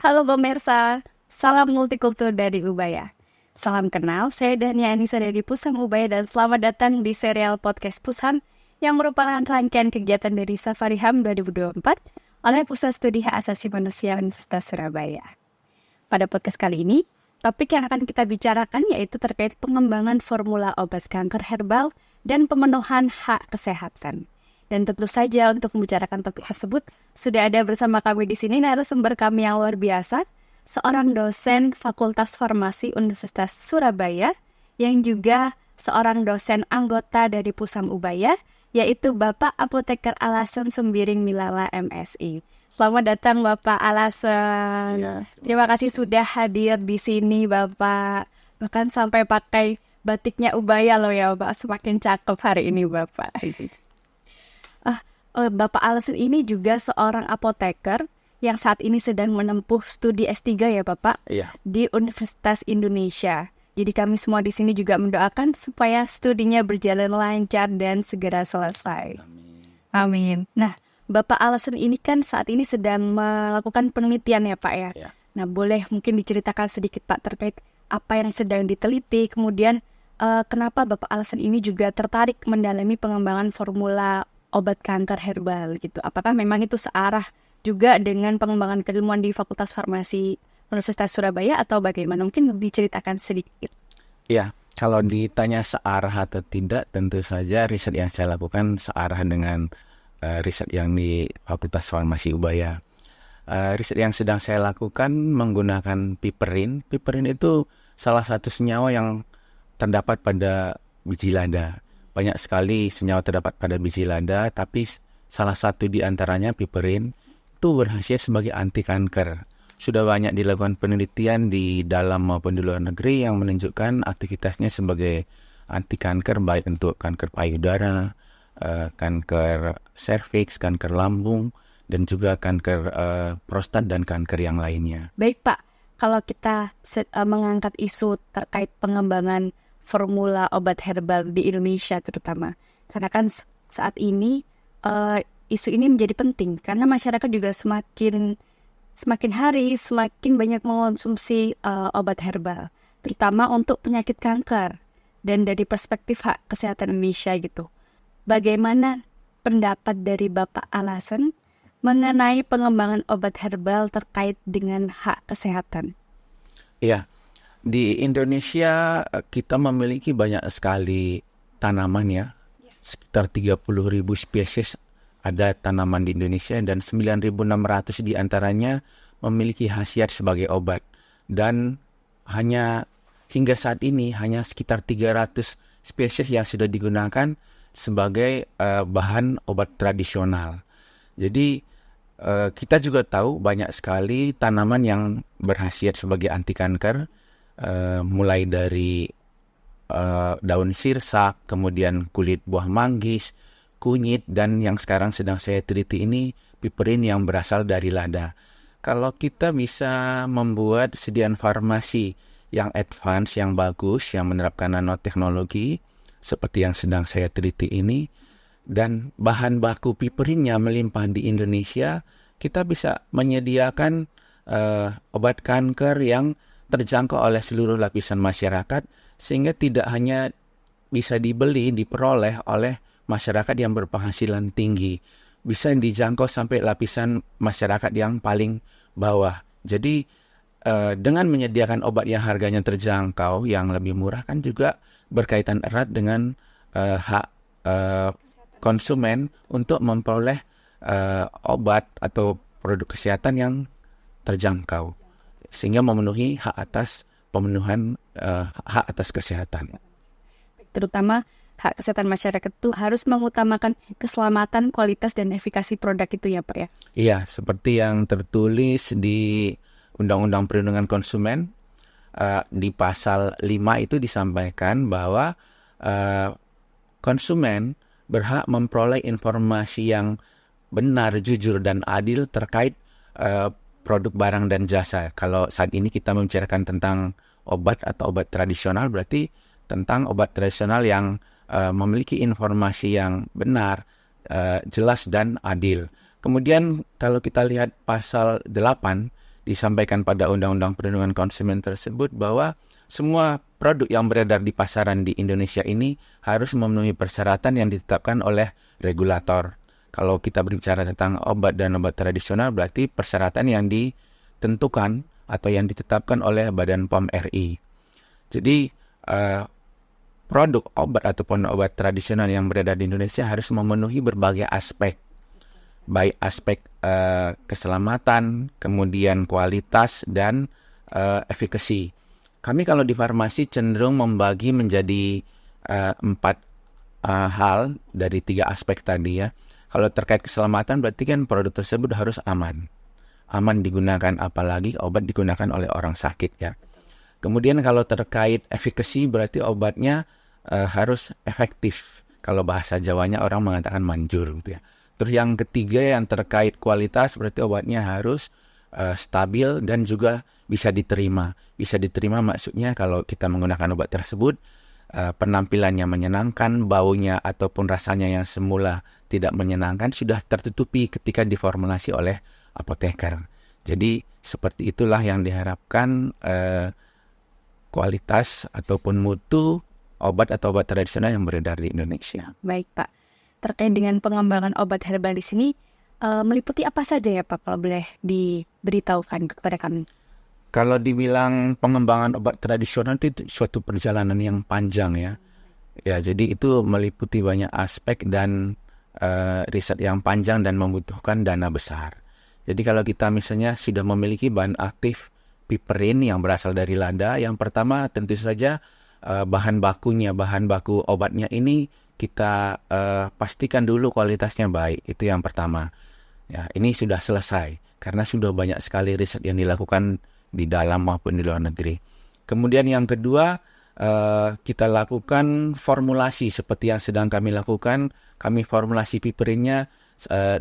Halo pemirsa, salam multikultur dari Ubaya. Salam kenal, saya Dania Anissa dari Pusam Ubaya dan selamat datang di serial podcast Pusam yang merupakan rangkaian kegiatan dari Safari HAM 2024 oleh Pusat Studi Hak Asasi Manusia Universitas Surabaya. Pada podcast kali ini, topik yang akan kita bicarakan yaitu terkait pengembangan formula obat kanker herbal dan pemenuhan hak kesehatan. Dan tentu saja untuk membicarakan topik tersebut, sudah ada bersama kami di sini narasumber kami yang luar biasa, seorang dosen Fakultas Farmasi Universitas Surabaya, yang juga seorang dosen anggota dari Pusam Ubaya, yaitu Bapak Apoteker Alasan Sembiring Milala MSI. Selamat datang Bapak Alasan. Ya, terima kasih sudah hadir di sini Bapak. Bahkan sampai pakai batiknya Ubaya loh ya Bapak, semakin cakep hari ini Bapak. Bapak Alasan ini juga seorang apoteker yang saat ini sedang menempuh studi S3 ya Bapak, di Universitas Indonesia. Jadi kami semua di sini juga mendoakan supaya studinya berjalan lancar dan segera selesai. Amin. Nah, Bapak Alasan ini kan saat ini sedang melakukan penelitian ya Pak ya. Nah, boleh mungkin diceritakan sedikit Pak terkait apa yang sedang diteliti, kemudian kenapa Bapak Alasan ini juga tertarik mendalami pengembangan formula obat kanker herbal gitu. Apakah memang itu searah juga dengan pengembangan keilmuan di Fakultas Farmasi Universitas Surabaya atau bagaimana? Mungkin diceritakan sedikit. Ya, kalau ditanya searah atau tidak, tentu saja riset yang saya lakukan searah dengan riset yang di Fakultas Farmasi Ubaya. Riset yang sedang saya lakukan menggunakan piperin. Piperin itu salah satu senyawa yang terdapat pada biji lada. Banyak sekali senyawa terdapat pada biji lada, tapi salah satu di antaranya piperin itu berhasil sebagai anti kanker. Sudah banyak dilakukan penelitian di dalam maupun di luar negeri yang menunjukkan aktivitasnya sebagai anti kanker, baik untuk kanker payudara, kanker serviks, kanker lambung, dan juga kanker prostat dan kanker yang lainnya. Baik Pak, kalau kita mengangkat isu terkait pengembangan formula obat herbal di Indonesia terutama, karena kan saat ini isu ini menjadi penting karena masyarakat juga semakin hari semakin banyak mengonsumsi obat herbal, terutama untuk penyakit kanker. Dan dari perspektif hak kesehatan Indonesia gitu, bagaimana pendapat dari Bapak Alasan mengenai pengembangan obat herbal terkait dengan hak kesehatan? Iya. Di Indonesia kita memiliki banyak sekali tanaman ya, sekitar 30.000 spesies ada tanaman di Indonesia dan 9.600 diantaranya memiliki khasiat sebagai obat. Dan hingga saat ini hanya sekitar 300 spesies yang sudah digunakan sebagai bahan obat tradisional. Jadi kita juga tahu banyak sekali tanaman yang berkhasiat sebagai anti kanker. Mulai dari daun sirsak, kemudian kulit buah manggis, kunyit, dan yang sekarang sedang saya teliti ini piperin yang berasal dari lada. Kalau kita bisa membuat sediaan farmasi yang advance, yang bagus, yang menerapkan nanoteknologi seperti yang sedang saya teliti ini, dan bahan baku piperinnya melimpah di Indonesia, kita bisa menyediakan obat kanker yang terjangkau oleh seluruh lapisan masyarakat, sehingga tidak hanya bisa diperoleh oleh masyarakat yang berpenghasilan tinggi, bisa dijangkau sampai lapisan masyarakat yang paling bawah. Jadi dengan menyediakan obat yang harganya terjangkau, yang lebih murah kan juga berkaitan erat dengan hak konsumen untuk memperoleh obat atau produk kesehatan yang terjangkau, sehingga memenuhi hak atas kesehatan. Terutama hak kesehatan masyarakat itu harus mengutamakan keselamatan, kualitas, dan efikasi produk itu ya Pak ya? Iya, seperti yang tertulis di Undang-Undang Perlindungan Konsumen, di pasal 5 itu disampaikan bahwa konsumen berhak memperoleh informasi yang benar, jujur, dan adil terkait produk barang dan jasa. Kalau saat ini kita membicarakan tentang obat atau obat tradisional, berarti tentang obat tradisional yang memiliki informasi yang benar, jelas dan adil. Kemudian kalau kita lihat pasal 8 disampaikan pada Undang-Undang Perlindungan Konsumen tersebut bahwa semua produk yang beredar di pasaran di Indonesia ini harus memenuhi persyaratan yang ditetapkan oleh regulator. Kalau kita berbicara tentang obat dan obat tradisional, berarti persyaratan yang ditentukan atau yang ditetapkan oleh Badan POM RI. Jadi, produk obat ataupun obat tradisional yang beredar di Indonesia harus memenuhi berbagai aspek. Baik aspek keselamatan, kemudian kualitas, dan efikasi. Kami kalau di farmasi cenderung membagi menjadi 4 hal dari 3 aspek tadi ya. Kalau terkait keselamatan berarti kan produk tersebut harus aman. Aman digunakan, apalagi obat digunakan oleh orang sakit ya. Kemudian kalau terkait efikasi berarti obatnya harus efektif. Kalau bahasa Jawanya orang mengatakan manjur gitu ya. Terus yang ketiga yang terkait kualitas berarti obatnya harus stabil dan juga bisa diterima. Bisa diterima maksudnya kalau kita menggunakan obat tersebut penampilannya menyenangkan, baunya ataupun rasanya yang semula tidak menyenangkan sudah tertutupi ketika diformulasi oleh apoteker. Jadi seperti itulah yang diharapkan kualitas ataupun mutu obat atau obat tradisional yang beredar di Indonesia. Baik Pak, terkait dengan pengembangan obat herbal di sini meliputi apa saja ya Pak, kalau boleh diberitahukan kepada kami? Kalau dibilang pengembangan obat tradisional itu suatu perjalanan yang panjang ya. Ya, jadi itu meliputi banyak aspek dan riset yang panjang dan membutuhkan dana besar. Jadi kalau kita misalnya sudah memiliki bahan aktif piperin yang berasal dari lada, yang pertama tentu saja bahan baku obatnya ini kita pastikan dulu kualitasnya baik. Itu yang pertama. Ya, ini sudah selesai karena sudah banyak sekali riset yang dilakukan di dalam maupun di luar negeri. Kemudian yang kedua, kita lakukan formulasi seperti yang sedang kami lakukan. Kami formulasi piperinnya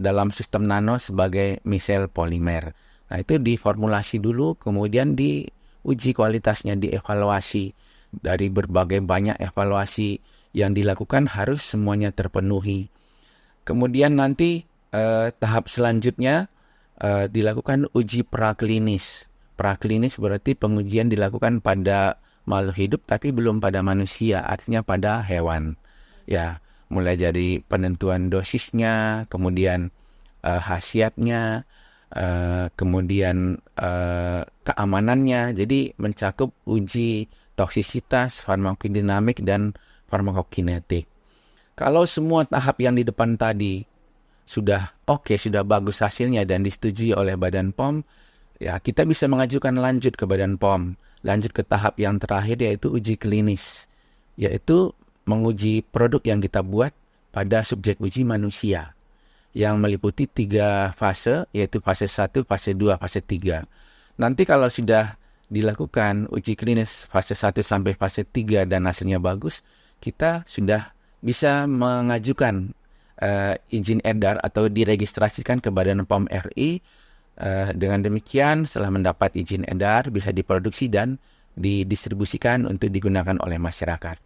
dalam sistem nano sebagai misel polimer. Nah, itu diformulasi dulu, kemudian diuji kualitasnya, dievaluasi. Dari berbagai banyak evaluasi yang dilakukan harus semuanya terpenuhi. Kemudian nanti tahap selanjutnya dilakukan uji praklinis. Praklinis berarti pengujian dilakukan pada makhluk hidup tapi belum pada manusia, artinya pada hewan. Ya, mulai dari penentuan dosisnya, kemudian khasiatnya, kemudian keamanannya. Jadi mencakup uji toksisitas, farmakodinamik, dan farmakokinetik. Kalau semua tahap yang di depan tadi sudah oke, sudah bagus hasilnya dan disetujui oleh Badan POM, ya kita bisa mengajukan lanjut ke Badan POM. Lanjut ke tahap yang terakhir yaitu uji klinis, yaitu menguji produk yang kita buat pada subjek uji manusia yang meliputi 3 fase, yaitu fase 1, fase 2, fase 3. Nanti kalau sudah dilakukan uji klinis fase 1 sampai fase 3 dan hasilnya bagus, kita sudah bisa mengajukan izin edar atau diregistrasikan ke Badan POM RI. Dengan demikian, setelah mendapat izin edar, bisa diproduksi dan didistribusikan untuk digunakan oleh masyarakat.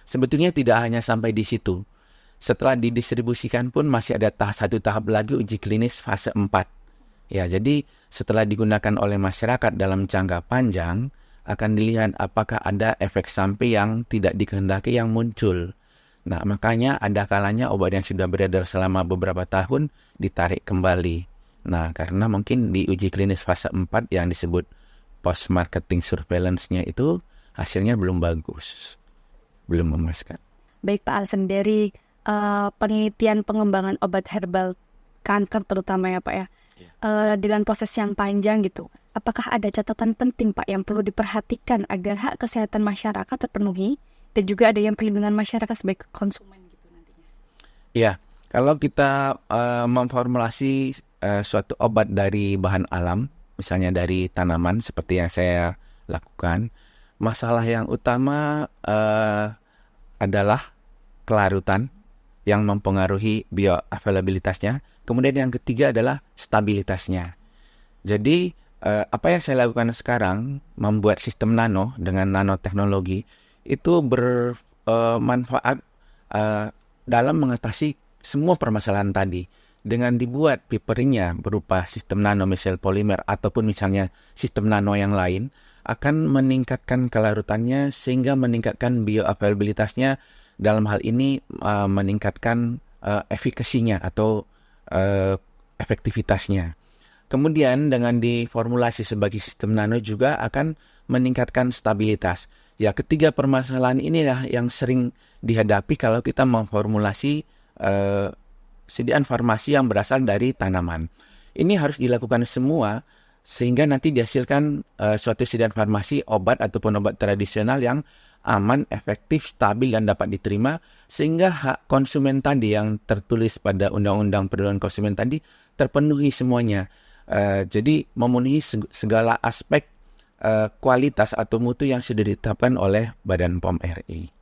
Sebetulnya tidak hanya sampai di situ. Setelah didistribusikan pun masih ada satu tahap lagi uji klinis fase 4. Ya, jadi setelah digunakan oleh masyarakat dalam jangka panjang, akan dilihat apakah ada efek samping yang tidak dikehendaki yang muncul. Nah, makanya ada kalanya obat yang sudah beredar selama beberapa tahun ditarik kembali. Nah, karena mungkin di uji klinis fase 4 yang disebut post-marketing surveillance-nya itu hasilnya belum bagus, belum memuaskan. Baik Pak Alsen, dari penelitian pengembangan obat herbal kanker terutama ya Pak ya, dengan proses yang panjang gitu, apakah ada catatan penting Pak yang perlu diperhatikan agar hak kesehatan masyarakat terpenuhi dan juga ada yang perlindungan masyarakat sebagai konsumen gitu nantinya? Ya, kalau kita memformulasi suatu obat dari bahan alam, misalnya dari tanaman seperti yang saya lakukan, masalah yang utama adalah kelarutan yang mempengaruhi bioavailabilitasnya. Kemudian yang ketiga adalah stabilitasnya. Jadi apa yang saya lakukan sekarang, membuat sistem nano dengan nanoteknologi, itu bermanfaat dalam mengatasi semua permasalahan tadi. dengan dibuat piperingnya berupa sistem nanometal polimer ataupun misalnya sistem nano yang lain, akan meningkatkan kelarutannya sehingga meningkatkan bioavailabilitasnya, dalam hal ini meningkatkan efikasinya atau efektivitasnya. Kemudian dengan diformulasi sebagai sistem nano juga akan meningkatkan stabilitas. Ya, ketiga permasalahan inilah yang sering dihadapi kalau kita memformulasi sediaan farmasi yang berasal dari tanaman. Ini harus dilakukan semua sehingga nanti dihasilkan suatu sediaan farmasi obat ataupun obat tradisional yang aman, efektif, stabil, dan dapat diterima, sehingga hak konsumen tadi yang tertulis pada Undang-Undang Perlindungan Konsumen tadi terpenuhi semuanya. Jadi memenuhi segala aspek kualitas atau mutu yang sudah ditetapkan oleh Badan POM RI.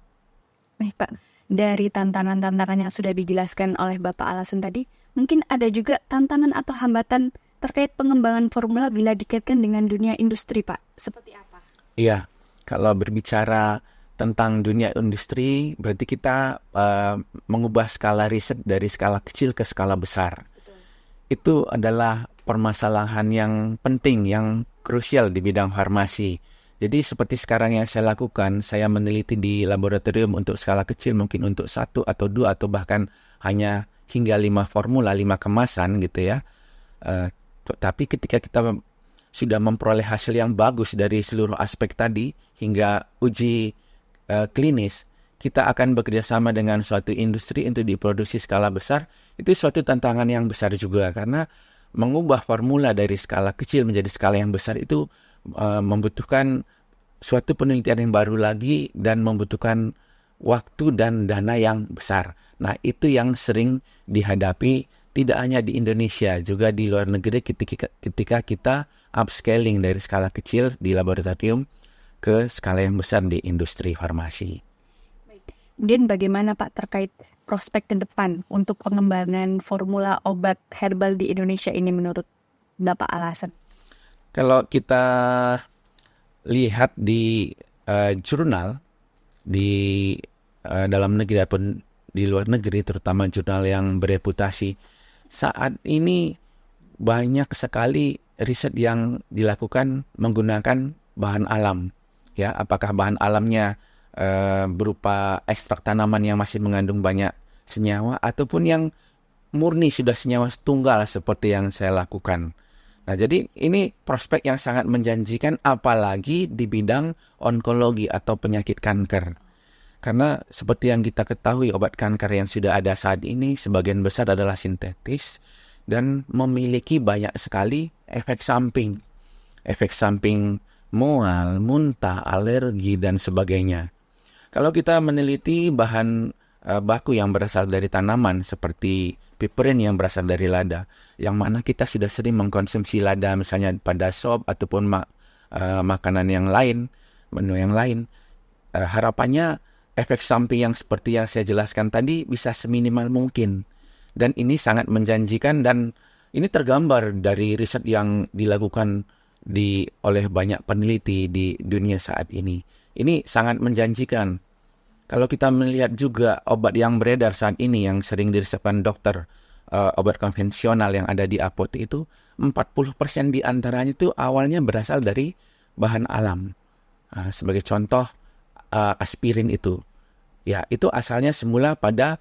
Baik Pak, dari tantangan-tantangan yang sudah dijelaskan oleh Bapak Alasan tadi, mungkin ada juga tantangan atau hambatan terkait pengembangan formula bila dikaitkan dengan dunia industri Pak. Seperti apa? Iya, kalau berbicara tentang dunia industri, berarti kita mengubah skala riset dari skala kecil ke skala besar. Betul. Itu adalah permasalahan yang penting, yang krusial di bidang farmasi. Jadi seperti sekarang yang saya lakukan, saya meneliti di laboratorium untuk skala kecil, mungkin untuk 1 atau 2 atau bahkan hanya hingga 5 formula, 5 kemasan gitu ya. Tapi ketika kita sudah memperoleh hasil yang bagus dari seluruh aspek tadi hingga uji klinis, kita akan bekerja sama dengan suatu industri untuk diproduksi skala besar. Itu suatu tantangan yang besar juga, karena mengubah formula dari skala kecil menjadi skala yang besar itu membutuhkan suatu penelitian yang baru lagi dan membutuhkan waktu dan dana yang besar. Nah, itu yang sering dihadapi tidak hanya di Indonesia, juga di luar negeri ketika kita upscaling dari skala kecil di laboratorium ke skala yang besar di industri farmasi. Kemudian bagaimana Pak terkait prospek ke depan untuk pengembangan formula obat herbal di Indonesia ini menurut Bapak Alasan? Kalau kita lihat di jurnal di dalam negeri ataupun di luar negeri, terutama jurnal yang bereputasi, saat ini banyak sekali riset yang dilakukan menggunakan bahan alam. Ya, apakah bahan alamnya berupa ekstrak tanaman yang masih mengandung banyak senyawa ataupun yang murni sudah senyawa tunggal seperti yang saya lakukan. Nah, jadi ini prospek yang sangat menjanjikan, apalagi di bidang onkologi atau penyakit kanker. Karena seperti yang kita ketahui, obat kanker yang sudah ada saat ini sebagian besar adalah sintetis dan memiliki banyak sekali efek samping. Efek samping mual, muntah, alergi, dan sebagainya. Kalau kita meneliti bahan baku yang berasal dari tanaman seperti piperin yang berasal dari lada, yang mana kita sudah sering mengkonsumsi lada misalnya pada sop ataupun makanan yang lain, menu yang lain, harapannya efek samping yang seperti yang saya jelaskan tadi bisa seminimal mungkin. Dan ini sangat menjanjikan dan ini tergambar dari riset yang dilakukan oleh banyak peneliti di dunia saat ini. Ini sangat menjanjikan. Kalau kita melihat juga obat yang beredar saat ini yang sering diresepkan dokter, obat konvensional yang ada di apotek itu, 40% di antaranya itu awalnya berasal dari bahan alam. Sebagai contoh, aspirin itu. Ya, itu asalnya semula pada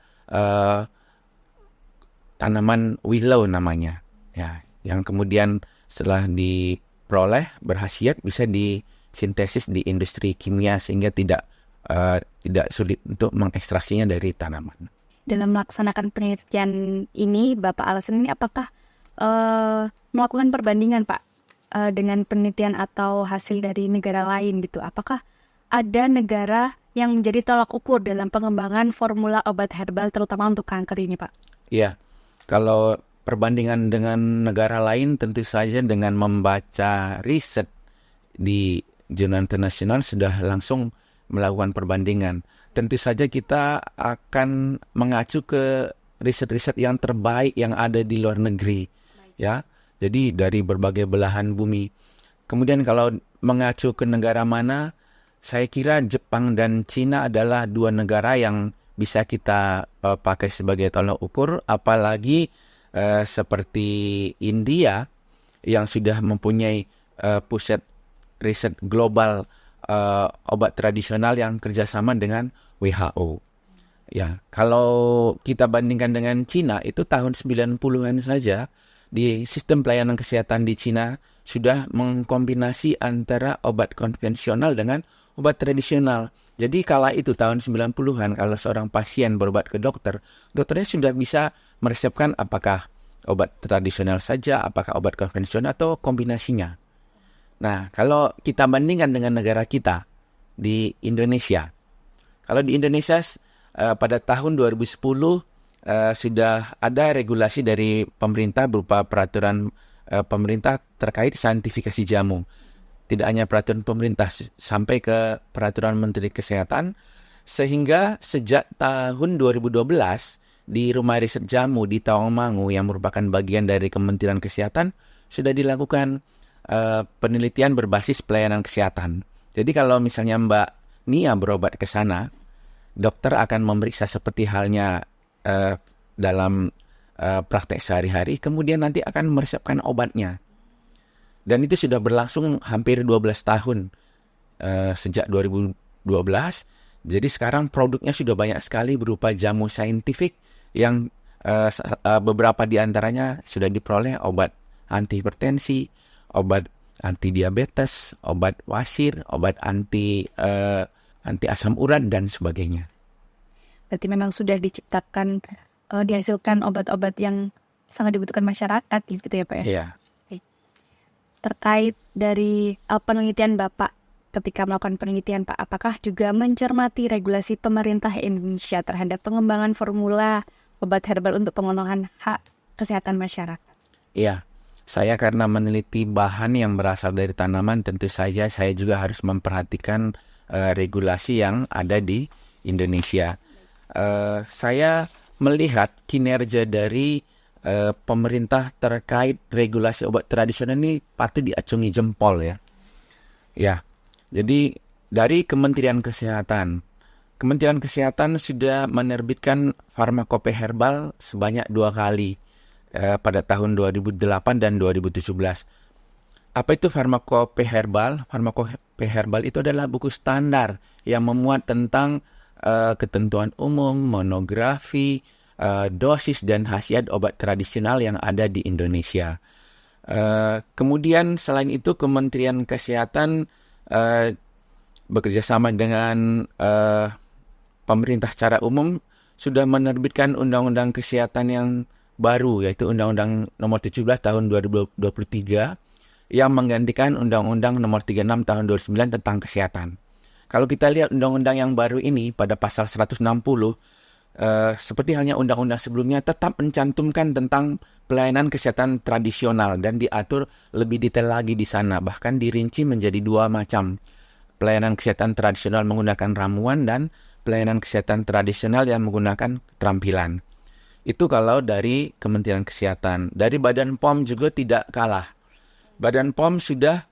tanaman willow namanya. Ya, yang kemudian setelah diperoleh berkhasiat bisa disintesis di industri kimia sehingga tidak sulit untuk mengekstraksinya dari tanaman. Dalam melaksanakan penelitian ini, Bapak Alasan ini apakah melakukan perbandingan Pak dengan penelitian atau hasil dari negara lain gitu? Apakah ada negara yang menjadi tolak ukur dalam pengembangan formula obat herbal terutama untuk kanker ini Pak? Iya, kalau perbandingan dengan negara lain tentu saja dengan membaca riset di jurnal internasional sudah langsung melakukan perbandingan. Tentu saja kita akan mengacu ke riset-riset yang terbaik yang ada di luar negeri. Ya, jadi dari berbagai belahan bumi. Kemudian kalau mengacu ke negara mana, saya kira Jepang dan Cina adalah dua negara yang bisa kita pakai sebagai tolak ukur, apalagi seperti India yang sudah mempunyai pusat riset global obat tradisional yang kerjasama dengan WHO. Ya, kalau kita bandingkan dengan Cina, itu tahun 90-an saja di sistem pelayanan kesehatan di Cina sudah mengkombinasi antara obat konvensional dengan obat tradisional. Jadi kala itu tahun 90-an kalau seorang pasien berobat ke dokter, dokternya sudah bisa meresepkan apakah obat tradisional saja, apakah obat konvensional atau kombinasinya. Nah, kalau kita bandingkan dengan negara kita di Indonesia. Kalau di Indonesia pada tahun 2010 sudah ada regulasi dari pemerintah berupa peraturan pemerintah terkait saintifikasi jamu. Tidak hanya peraturan pemerintah sampai ke peraturan Menteri Kesehatan, sehingga sejak tahun 2012 di Rumah Riset Jamu di Tawangmangu yang merupakan bagian dari Kementerian Kesehatan sudah dilakukan penelitian berbasis pelayanan kesehatan. Jadi kalau misalnya Mbak Nia berobat ke sana, dokter akan memeriksa seperti halnya dalam praktek sehari-hari, kemudian nanti akan meresepkan obatnya. Dan itu sudah berlangsung hampir 12 tahun sejak 2012. Jadi sekarang produknya sudah banyak sekali berupa jamu saintifik yang beberapa di antaranya sudah diperoleh obat anti hipertensi, obat anti diabetes, obat wasir, obat anti asam urat dan sebagainya. Berarti memang sudah diciptakan, dihasilkan obat-obat yang sangat dibutuhkan masyarakat gitu ya Pak ya? Iya. Terkait dari penelitian Bapak, ketika melakukan penelitian Pak, apakah juga mencermati regulasi pemerintah Indonesia terhadap pengembangan formula obat herbal untuk pemenuhan hak kesehatan masyarakat? Iya, saya karena meneliti bahan yang berasal dari tanaman, tentu saja saya juga harus memperhatikan regulasi yang ada di Indonesia. Saya melihat kinerja dari pemerintah terkait regulasi obat tradisional ini patut diacungi jempol ya. Ya, jadi dari Kementerian Kesehatan sudah menerbitkan farmakope herbal sebanyak 2 kali pada tahun 2008 dan 2017. Apa itu farmakope herbal? Farmakope herbal itu adalah buku standar yang memuat tentang ketentuan umum, monografi, dosis dan khasiat obat tradisional yang ada di Indonesia. Kemudian selain itu Kementerian Kesehatan bekerjasama dengan pemerintah secara umum sudah menerbitkan undang-undang kesehatan yang baru, yaitu Undang-Undang Nomor 17 Tahun 2023 yang menggantikan Undang-Undang Nomor 36 Tahun 2009 tentang kesehatan. Kalau kita lihat undang-undang yang baru ini pada pasal 160, seperti halnya undang-undang sebelumnya tetap mencantumkan tentang pelayanan kesehatan tradisional dan diatur lebih detail lagi di sana. Bahkan dirinci menjadi 2 macam. Pelayanan kesehatan tradisional menggunakan ramuan dan pelayanan kesehatan tradisional yang menggunakan keterampilan. Itu kalau dari Kementerian Kesehatan. Dari Badan POM juga tidak kalah. Badan POM sudah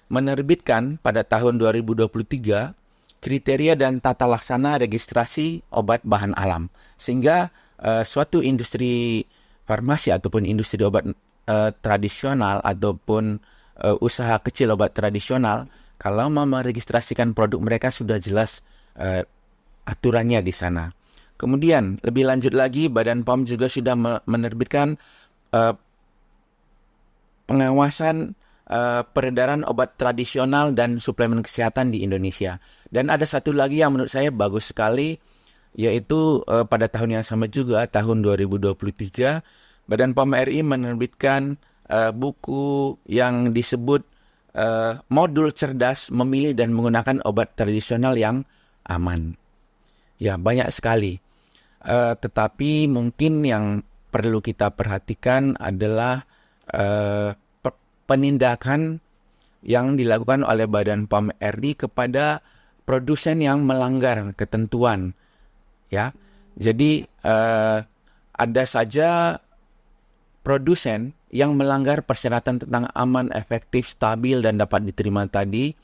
menerbitkan pada tahun 2023 kriteria dan tata laksana registrasi obat bahan alam. Sehingga suatu industri farmasi ataupun industri obat tradisional ataupun usaha kecil obat tradisional, kalau mau meregistrasikan produk mereka sudah jelas aturannya di sana. Kemudian lebih lanjut lagi, Badan POM juga sudah menerbitkan pengawasan peredaran obat tradisional dan suplemen kesehatan di Indonesia. Dan ada satu lagi yang menurut saya bagus sekali, yaitu pada tahun yang sama juga, tahun 2023, Badan POM RI menerbitkan buku yang disebut Modul Cerdas Memilih dan Menggunakan Obat Tradisional yang Aman. Ya, banyak sekali. Tetapi mungkin yang perlu kita perhatikan adalah penindakan yang dilakukan oleh Badan POM RI kepada produsen yang melanggar ketentuan. Ya, jadi ada saja produsen yang melanggar persyaratan tentang aman, efektif, stabil, dan dapat diterima tadi,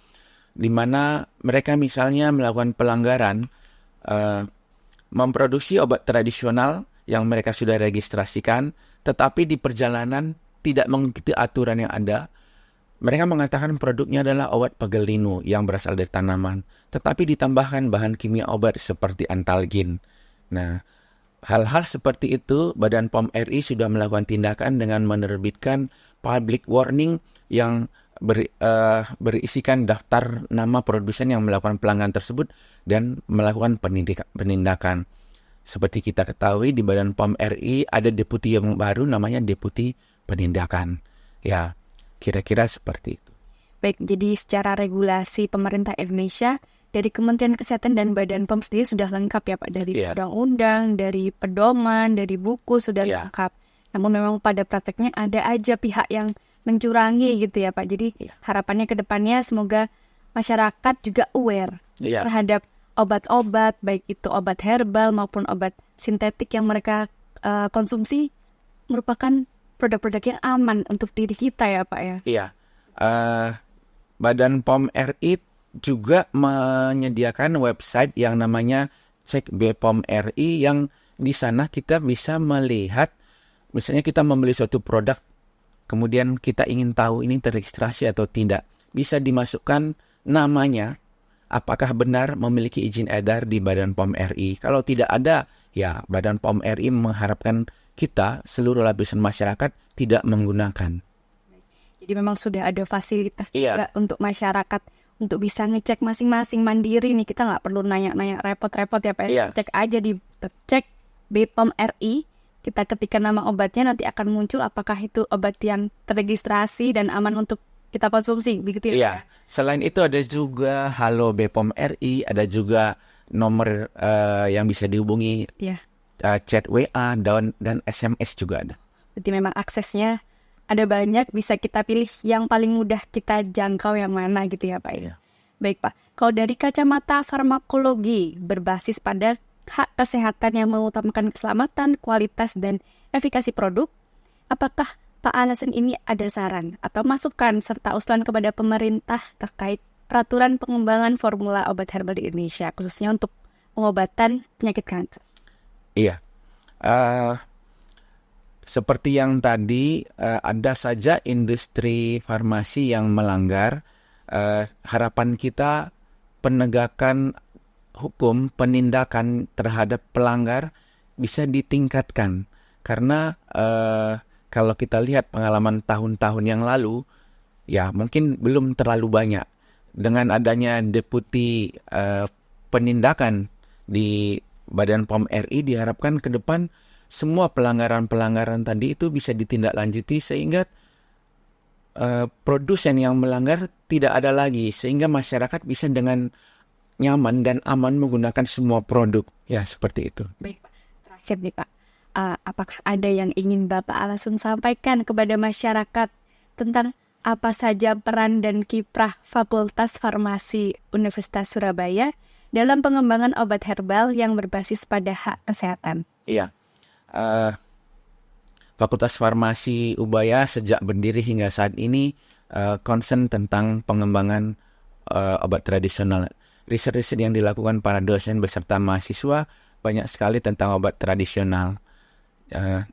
di mana mereka misalnya melakukan pelanggaran memproduksi obat tradisional yang mereka sudah registrasikan, tetapi di perjalanan tidak mengikuti aturan yang ada. Mereka mengatakan produknya adalah obat pegel linu yang berasal dari tanaman, tetapi ditambahkan bahan kimia obat seperti antalgin. Nah, hal-hal seperti itu, Badan POM RI sudah melakukan tindakan dengan menerbitkan public warning yang berisikan daftar nama produsen yang melakukan pelanggaran tersebut dan melakukan penindakan. Seperti kita ketahui, di Badan POM RI ada deputi yang baru namanya Deputi Penindakan. Ya, kira-kira seperti itu. Baik, jadi secara regulasi pemerintah Indonesia dari Kementerian Kesehatan dan Badan POM sendiri sudah lengkap ya Pak, dari undang-undang, dari pedoman, dari buku sudah lengkap. Namun memang pada prakteknya ada aja pihak yang mencurangi gitu ya Pak. Jadi harapannya ke depannya semoga masyarakat juga aware terhadap obat-obat, baik itu obat herbal maupun obat sintetik yang mereka konsumsi merupakan produk-produk yang aman untuk diri kita ya Pak ya. Iya. Badan POM RI juga menyediakan website yang namanya Cek BPOM RI, yang di sana kita bisa melihat, misalnya kita membeli suatu produk, kemudian kita ingin tahu ini terregistrasi atau tidak, bisa dimasukkan namanya, apakah benar memiliki izin edar di Badan POM RI. Kalau tidak ada, ya Badan POM RI mengharapkan kita, seluruh lapisan masyarakat, tidak menggunakan. Jadi memang sudah ada fasilitas juga untuk masyarakat untuk bisa ngecek masing-masing mandiri nih. Kita nggak perlu nanya-nanya repot-repot ya Pak. Cek aja di cek BPOM RI, kita ketikkan nama obatnya, nanti akan muncul apakah itu obat yang terregistrasi dan aman untuk kita konsumsi, begitu ya? Iya. Selain itu ada juga Halo BPOM RI, ada juga nomor yang bisa dihubungi, chat WA dan SMS juga ada. Berarti memang aksesnya ada banyak, bisa kita pilih yang paling mudah kita jangkau yang mana gitu ya Pak. Iya. Baik Pak, kalau dari kacamata farmakologi berbasis pada hak kesehatan yang mengutamakan keselamatan, kualitas, dan efikasi produk, apakah Pak Alasan ini ada saran atau masukan serta usulan kepada pemerintah terkait peraturan pengembangan formula obat herbal di Indonesia, khususnya untuk pengobatan penyakit kanker? Iya. Seperti yang tadi, ada saja industri farmasi yang melanggar. Harapan kita penegakan hukum, penindakan terhadap pelanggar bisa ditingkatkan. Karena kalau kita lihat pengalaman tahun-tahun yang lalu, ya mungkin belum terlalu banyak. Dengan adanya deputi penindakan di Badan POM RI, diharapkan ke depan semua pelanggaran-pelanggaran tadi itu bisa ditindaklanjuti sehingga produsen yang melanggar tidak ada lagi, sehingga masyarakat bisa dengan nyaman dan aman menggunakan semua produk. Ya, seperti itu. Baik Pak, terakhir nih Pak, apakah ada yang ingin Bapak Alasan sampaikan kepada masyarakat tentang apa saja peran dan kiprah Fakultas Farmasi Universitas Surabaya dalam pengembangan obat herbal yang berbasis pada hak kesehatan? Iya. Fakultas Farmasi Ubaya sejak berdiri hingga saat ini concern tentang pengembangan obat tradisional. Riset-riset yang dilakukan para dosen beserta mahasiswa banyak sekali tentang obat tradisional.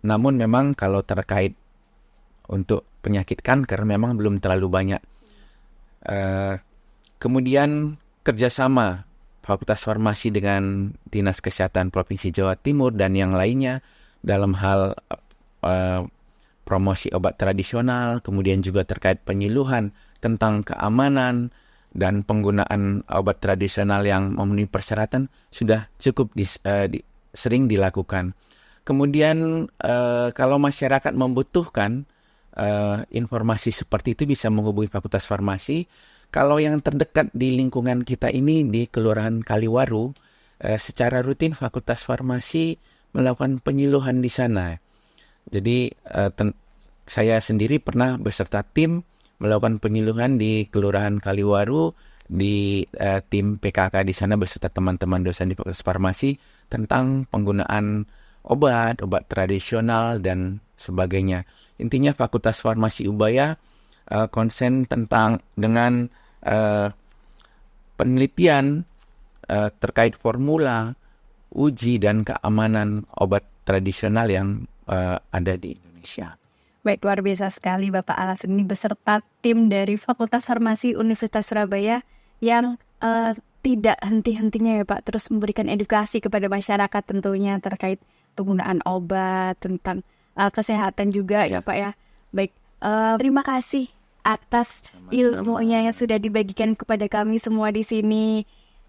Namun memang kalau terkait untuk penyakit kanker memang belum terlalu banyak. Kemudian kerjasama Fakultas Farmasi dengan Dinas Kesehatan Provinsi Jawa Timur dan yang lainnya dalam hal promosi obat tradisional, kemudian juga terkait penyuluhan tentang keamanan dan penggunaan obat tradisional yang memenuhi persyaratan sudah cukup sering dilakukan. Kemudian kalau masyarakat membutuhkan informasi seperti itu bisa menghubungi Fakultas Farmasi. Kalau yang terdekat di lingkungan kita ini di Kelurahan Kaliwaru, secara rutin Fakultas Farmasi melakukan penyuluhan di sana. Jadi saya sendiri pernah beserta tim melakukan penyuluhan di Kelurahan Kaliwaru, di tim PKK di sana beserta teman-teman dosen di Fakultas Farmasi tentang penggunaan obat tradisional dan sebagainya. Intinya Fakultas Farmasi Ubaya konsen dengan penelitian terkait formula, uji dan keamanan obat tradisional yang ada di Indonesia. Indonesia. Baik, luar biasa sekali Bapak Alas ini beserta tim dari Fakultas Farmasi Universitas Surabaya yang tidak henti-hentinya ya Pak, terus memberikan edukasi kepada masyarakat tentunya terkait penggunaan obat, tentang kesehatan juga ya Pak ya. Baik, terima kasih atas ilmunya yang sudah dibagikan kepada kami semua di sini.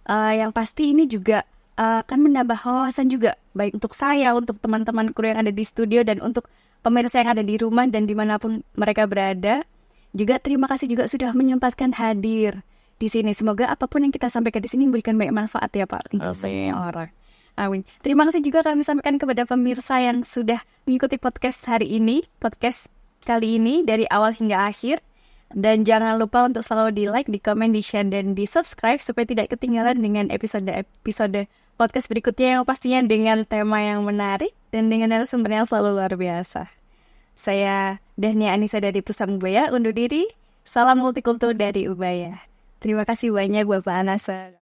Yang pasti ini juga akan menambah wawasan juga, baik untuk saya, untuk teman-teman kru yang ada di studio, dan untuk pemirsa yang ada di rumah dan dimanapun mereka berada. Juga terima kasih juga sudah menyempatkan hadir di sini. Semoga apapun yang kita sampaikan di sini memberikan banyak manfaat ya Pak untuk semua orang. Amin. Terima kasih juga kami sampaikan kepada pemirsa yang sudah mengikuti podcast hari ini, podcast kali ini dari awal hingga akhir. Dan jangan lupa untuk selalu di like, di komen, di share, dan di subscribe supaya tidak ketinggalan dengan episode podcast berikutnya yang pastinya dengan tema yang menarik dan dengan narasumber yang selalu luar biasa. Saya Dahnia Anissa dari Pusam Ubaya undur diri. Salam multikultur dari Ubaya. Terima kasih banyak Bapak Anasa.